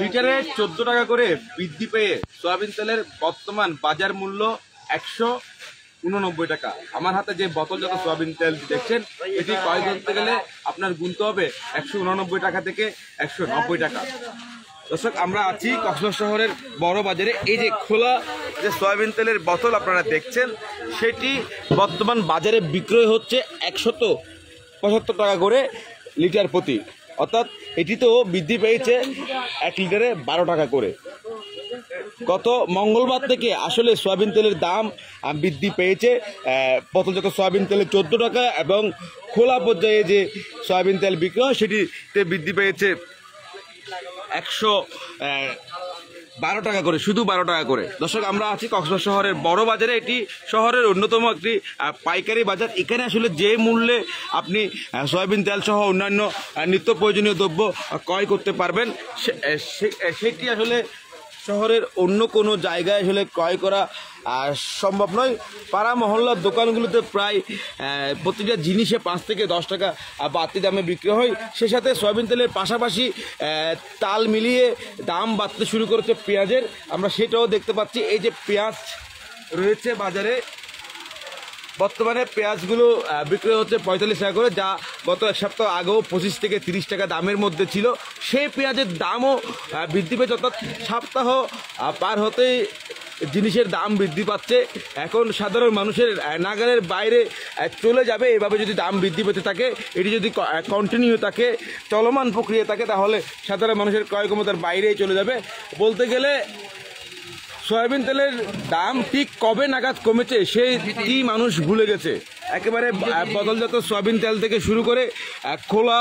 লিটারে 14 টাকা করে বৃদ্ধি পেয়ে সয়াবিন তেলের বর্তমান বাজার মূল্য 189 টাকা। আমার হাতে যে বোতলজাত সয়াবিন তেল দেখছেন, এটি ক্রয় করতে গেলে আপনার গুনতে হবে 189 টাকা থেকে 190 টাকা। দর্শক, আমরা আছি কক্সবাজার শহরের বড় বাজারে। এই যে খোলা যে সয়াবিন তেলের বোতল আপনারা দেখছেন, সেটি বর্তমান বাজারে বিক্রয় হচ্ছে 175 টাকা করে লিটার প্রতি, অর্থাৎ এটি তো বৃদ্ধি পেয়েছে 1 লিটারে 12 টাকা করে। গত মঙ্গলবার থেকে আসলে সয়াবিন তেলের দাম বৃদ্ধি পেয়েছে। বোতলজাত সয়াবিন তেলের 14 টাকা এবং খোলা পর্যায়ে যে সয়াবিন তেল বিক্রি হয় সেটিতে বৃদ্ধি পেয়েছে 112 টাকা করে, শুধু 12 টাকা করে। দর্শক, আমরা আছি কক্সবাজার শহরের বড় বাজারে। এটি শহরের অন্যতম একটি পাইকারি বাজার। এখানে আসলে যে মূল্যে আপনি সয়াবিন তেল সহ অন্যান্য নিত্য প্রয়োজনীয় দ্রব্য ক্রয় করতে পারবেন, সেটি আসলে শহরের অন্য কোনো জায়গায় আসলে ক্রয় করা সম্ভব নয়। পাড়া মহল্লার দোকানগুলোতে প্রায় প্রতিটা জিনিসে 5 থেকে 10 টাকা বাড়তি দামে বিক্রি হয়। সে সাথে সয়াবিন তেলের পাশাপাশি তাল মিলিয়ে দাম বাড়তে শুরু করেছে পেঁয়াজের। আমরা সেটাও দেখতে পাচ্ছি। এই যে পেঁয়াজ রয়েছে বাজারে, বর্তমানে পেঁয়াজগুলো বিক্রি হচ্ছে 45 টাকা করে, যা গত এক সপ্তাহ আগেও 25 থেকে 30 টাকা দামের মধ্যে ছিল। সেই পেঁয়াজের দামও বৃদ্ধি পেয়েছে, অর্থাৎ সপ্তাহ পার হতেই জিনিসের দাম বৃদ্ধি পাচ্ছে। এখন সাধারণ মানুষের নাগালের বাইরে চলে যাবে এভাবে যদি দাম বৃদ্ধি পেতে থাকে। এটি যদি কন্টিনিউ থাকে, চলমান প্রক্রিয়া থাকে, তাহলে সাধারণ মানুষের ক্রয় ক্ষমতার বাইরেই চলে যাবে। বলতে গেলে সয়াবিন তেলের দাম ঠিক কবে নাগাদ কমেছে সেটি মানুষ ভুলে গেছে। একেবারে বোতলজাত সয়াবিন তেল থেকে শুরু করে খোলা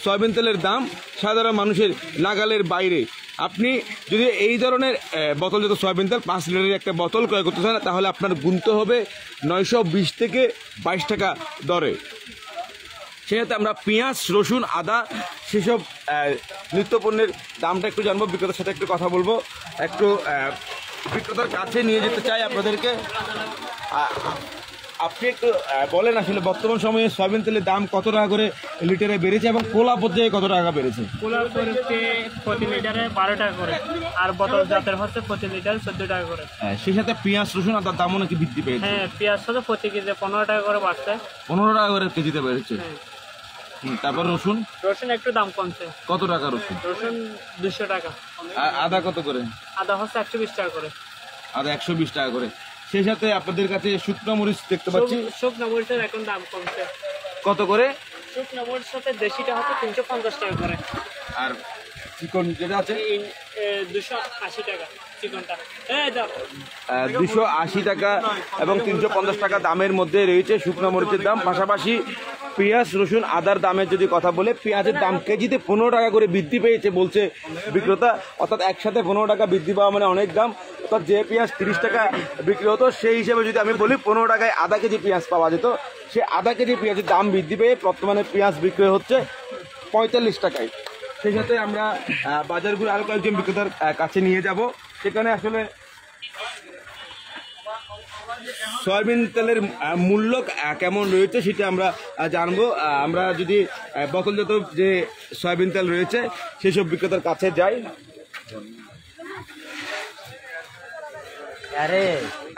সয়াবিন তেলের দাম সাধারণ মানুষের নাগালের বাইরে। আপনি যদি এই ধরনের বোতলজাত সয়াবিন তেল 5 লিটারের একটা বোতল ক্রয় করতে চান, তাহলে আপনার গুনতে হবে 920 থেকে 22 টাকা দরে। সেক্ষেত্রে আমরা পেঁয়াজ, রসুন, আদা সেসব নিত্যপণ্যের দামটা একটু জানবো, বিক্রেতার সাথে একটু কথা বলবো। একটু বিক্রেতার কাছে নিয়ে যেতে চাই আপনাদেরকে। আপনি একটু বলেন আসলে বর্তমান সময়ে সয়াবিন তেলের দাম কত টাকা করে লিটারে বেড়েছে এবং খোলা পর্যায়ে কত টাকা বেড়েছে? খোলা পড়েছে প্রতি লিটারে 12 টাকা করে, আর বোতল জাতের হচ্ছে প্রতি লিটারে 14 টাকা করে। সেই সাথে পেঁয়াজ, রসুন, আদার দামও নাকি বৃদ্ধি পেয়েছে? হ্যাঁ, পেঁয়াজ সাথে প্রতি কেজি 15 টাকা করে বাড়ছে। 15 টাকা করে কেজিতে বেড়েছে। তারপর রসুন একটু দাম কমছে। কত টাকা রসুন? 200 টাকা। আদা কত করে? আদা হচ্ছে 120 টাকা করে। আদা 120 টাকা করে। সেই সাথে আপনাদের কাছে শুকনো মরিচ দেখতে পাচ্ছি। শুকনো মরিচের এখন দাম কমছে। কত করে? শুকনো মরিচ সাথে দেশিটা হচ্ছে 350 টাকা করে, আর চিকন যেটা আছে 280 টাকা। চিকনটা 280 টাকা এবং 350 টাকা দামের মধ্যে রয়েছে শুকনো মরিচের দাম। পাশাপাশি পেঁয়াজ, রসুন, আদার দামের যদি কথা বলে, পেঁয়াজের দাম কেজিতে 15 টাকা করে বৃদ্ধি পেয়েছে বলছে বিক্রেতা। অর্থাৎ একসাথে 15 টাকা বৃদ্ধি পাওয়া মানে অনেক দাম। অর্থাৎ যে পেঁয়াজ 30 টাকা বিক্রি হতো, সেই হিসেবে যদি আমি বলি 15 টাকায় আধা কেজি পেঁয়াজ পাওয়া যেত। সে আধা কেজি পেঁয়াজের দাম বৃদ্ধি পেয়ে বর্তমানে পেঁয়াজ বিক্রি হচ্ছে 45 টাকায়। সেই সাথে আমরা বাজারগুলো আরও কয়েকজন বিক্রেতার কাছে নিয়ে যাব। সেখানে আসলে সয়াবিন তেলের মূল্য কেমন রয়েছে সেটা আমরা জানবো। আমরা যদি বোতলজাত যে সয়াবিন তেল রয়েছে সেসব বিক্রেতার কাছে যাই,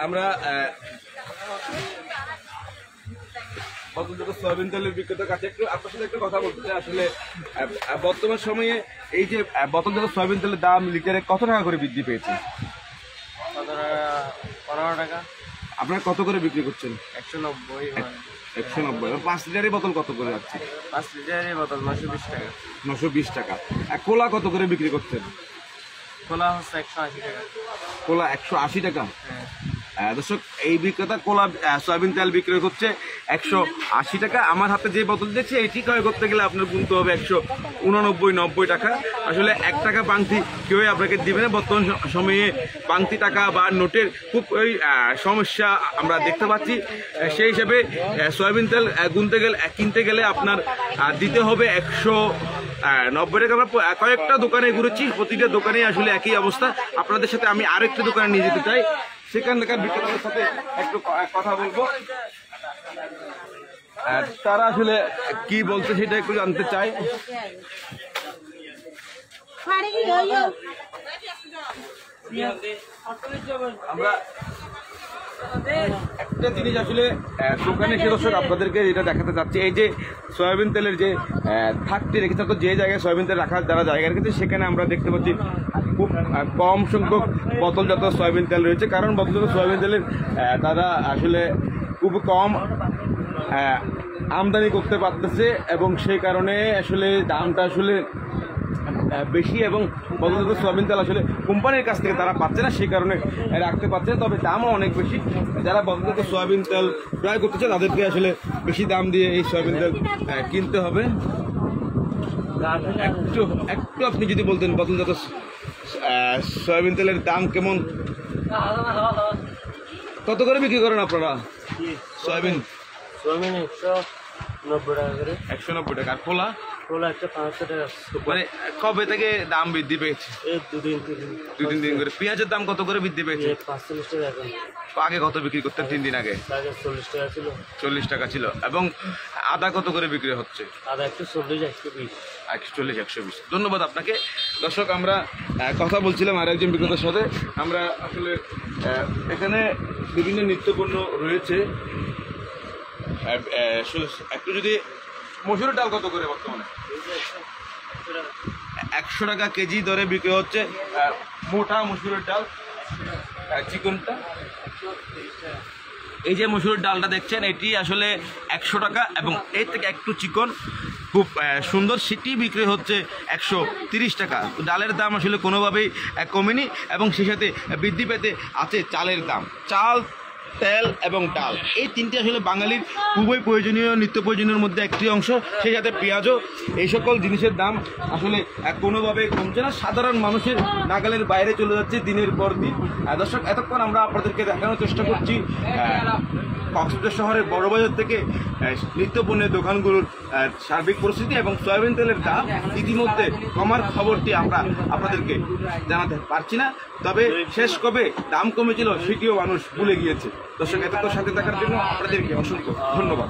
আমরা বোতলজাত সয়াবিন তেলের বিক্রেতার কাছে একটু আপনার সাথে একটু কথা বলতে চাই। আসলে বর্তমান সময়ে এই যে বোতলজাত সয়াবিন তেলের দাম লিটারে কত টাকা করে বৃদ্ধি পেয়েছে? 15 টাকা। আপনারা কত করে বিক্রি করছেন? 190। 190। 5 লিটারের বোতল কত করে যাচ্ছে? 5 লিটারের বোতল 920 টাকা। 920 টাকা। কোলা কত করে বিক্রি করছেন? কোলা হচ্ছে 180 টাকা। কোলা 180 টাকা। দর্শক, এই বিক্রেতা কোলা সয়াবিন তেল বিক্রয় করছে 180 টাকা। আমার হাতে যে বোতল দেখছি এটি ক্রয় করতে গেলে আপনার গুনতে হবে 189-90 টাকা। আসলে 1 টাকা পাংতি কেউই আপনাকে দিবে না। বর্তমান সময়ে পাংতি টাকা বা নোটের খুব ওই সমস্যা আমরা দেখতে পাচ্ছি। সেই হিসাবে সয়াবিন তেল কিনতে গেলে আপনার দিতে হবে 190 টাকা। আমরা কয়েকটা দোকানে ঘুরেছি, প্রতিটা দোকানে আসলে একই অবস্থা। আপনাদের সাথে আমি আরেকটা দোকানে নিয়ে যেতে চাই, সেখানকার বিক্রেতাদের সাথে একটু কথা বলবো। তারা আসলে কি বলছে সেটা একটু জানতে চাই। আমরা একটা জিনিস আসলে দোকানে এসে দর্শক আপনাদেরকে যেটা দেখাতে চাচ্ছি, এই যে সয়াবিন তেলের যে থাকতে রেখেছে, তো যে জায়গায় সয়াবিন তেল রাখার যারা জায়গা রেখেছে সেখানে আমরা দেখতে পাচ্ছি খুব কম সংখ্যক বোতলজাত সয়াবিন তেল রয়েছে। কারণ বোতলজাত সয়াবিন তেলের তারা আসলে খুব কম আমদানি করতে পারতেছে এবং সেই কারণে আসলে দামটা আসলে বেশি, এবং বদলজাত সয়াবিন তেল আসলে কোম্পানির কাছ থেকে তারা পাচ্ছে না, সেই কারণে রাখতে পারছে না। তবে দামও অনেক বেশি। যারা বদলজাত সয়াবিন তেল ক্রয় করতে চায় তাদেরকে আসলে বেশি দাম দিয়ে এই সয়াবিন তেল কিনতে হবে। একটু একটু আপনি যদি বলতেন বদলজাত সয়াবিন তেলের দাম কেমন, কত করে বিক্রি করেন আপনারা সয়াবিন? 190 টাকা। আর খোলা? খোলা 500 টাকা। মানে কবে থেকে দাম বৃদ্ধি পেয়েছে? এই 2 দিন করে। পেঁয়াজের দাম কত করে বৃদ্ধি পেয়েছে? 45 টাকা এখন। আগে কত বিক্রি করতেন 3 দিন আগে? 40 টাকা ছিল। 40 টাকা ছিল। এবং আদা কত করে বিক্রি হচ্ছে? আদা 140, 120। 140, 120। ধন্যবাদ আপনাকে। দর্শক, আমরা কথা বলছিলাম আর একজন বিক্রেতার সাথে। আমরা আসলে এখানে বিভিন্ন নিত্যপণ্য রয়েছে। একটু যদি মসুরের ডাল কত করে বর্তমানে? 100 টাকা কেজি দরে বিক্রি হচ্ছে মোটা মসুরের ডাল। চিকনটা, এই যে মসুরের ডালটা দেখছেন, এটি আসলে 100 টাকা এবং এর থেকে একটু চিকন খুব সুন্দর, সেটি বিক্রি হচ্ছে 130 টাকা। তো ডালের দাম আসলে কোনোভাবেই কমেনি এবং সেই সাথে বৃদ্ধি পেতে আছে চালের দাম। চাল, তেল এবং ডাল, এই তিনটি আসলে বাঙালির খুবই প্রয়োজনীয় নিত্য প্রয়োজনীয়ের মধ্যে একটি অংশ। সেই সাথে পেঁয়াজও, এই সকল জিনিসের দাম আসলে কোনোভাবে কমছে না, সাধারণ মানুষের নাগালের বাইরে চলে যাচ্ছে দিনের পর দিন। দর্শক, এতক্ষণ আমরা আপনাদেরকে দেখানোর চেষ্টা করছি কক্সবাজার শহরের বড়বাজার থেকে নিত্যপণ্যের দোকানগুলোর সার্বিক পরিস্থিতি এবং সয়াবিন তেলের দাম ইতিমধ্যে কমার খবরটি আমরা আপনাদেরকে জানাতে পারছি না। তবে শেষ কবে দাম কমেছিল সেটিও মানুষ ভুলে গিয়েছে। দর্শক, এতক্ষণ সাথে থাকার জন্য আপনাদেরকে অসংখ্য ধন্যবাদ।